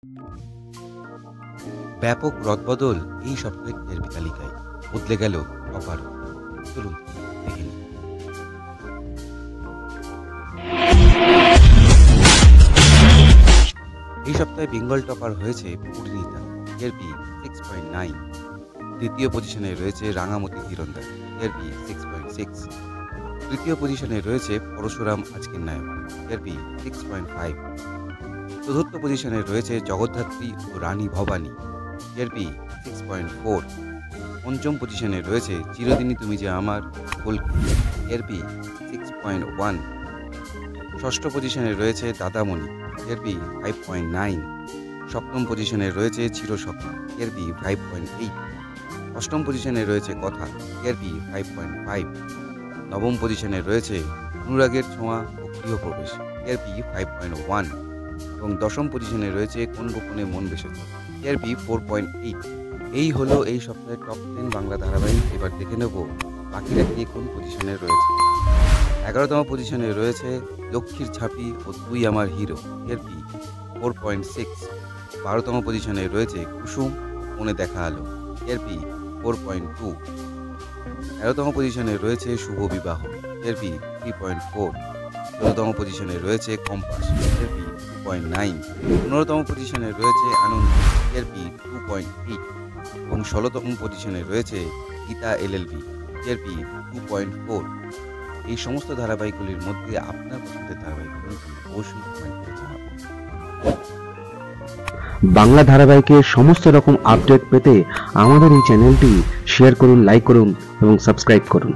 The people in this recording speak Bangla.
ব্যাপক রদবদল এই সপ্তাহের ব্যাপক রদবদল এই সপ্তাহের টিআরপি তালিকায় বদলে গেল টপার। চলুন দেখে নিই। এই সপ্তাহে বেঙ্গল টপার হয়েছে পরিণীতা, টিআরপি 6.9। দ্বিতীয় পজিশনে রয়েছে রাঙামতি তীরন্দাজ, টিআরপি 6.6। তৃতীয় পজিশনে রয়েছে পরশুরাম আজকের নায়ক, টিআরপি 6.5। চতুর্থ পজিশনে রয়েছে জগদ্ধাত্রী ও রানী ভবানী, টিআরপি 6.4। পঞ্চম পজিশনে রয়েছে চিরদিনই তুমি যে আমার কলকি, টিআরপি 6.1। ষষ্ঠ পজিশনে রয়েছে দাদামণি, টিআরপি 5.9। সপ্তম পজিশনে রয়েছে চিরসখা, টিআরপি 5.8। অষ্টম পজিশনে রয়েছে কথা, টিআরপি 5.5। নবম পজিশনে রয়েছে অনুরাগের ছোঁয়া ও গৃহপ্রবেশ, টিআরপি 5.1। এবং দশম পজিশনে রয়েছে কোন গোপনে মন বেসেছে, টিআরপি 4.8। এই হলো এই সপ্তাহের টপ 10 বাংলা ধারাবাহিক। এবার দেখে নেব বাকিরা কে কোন পজিশনে রয়েছে। 11তম পজিশনে রয়েছে লক্ষ্মীর ঝাঁপি ও তুই আমার হিরো, টিআরপি 4.6। 12তম পজিশনে রয়েছে কুসুম মনে দেখা আলো, টিআরপি 4.2। 13তম পজিশনে রয়েছে শুভ বিবাহ, টিআরপি 3.4। 14তম পজিশনে রয়েছে কম্পাস, টিআরপি 2.9। 15তম পজিশনে রয়েছে আনন্দ, টিআরপি 2.8। এবং 16তম পজিশনে রয়েছে গীতা এলএলবি, টিআরপি 2.4। এই সমস্ত ধারাবাহিকগুলির মধ্যে আপনার পছন্দের ধারাবাহিক কোনটি অবশ্যই কমেন্ট করে জানাবেন। বাংলা ধারাবাহিকের সমস্ত রকম আপডেট পেতে আমাদের এই চ্যানেলটি শেয়ার করুন, লাইক করুন এবং সাবস্ক্রাইব করুন।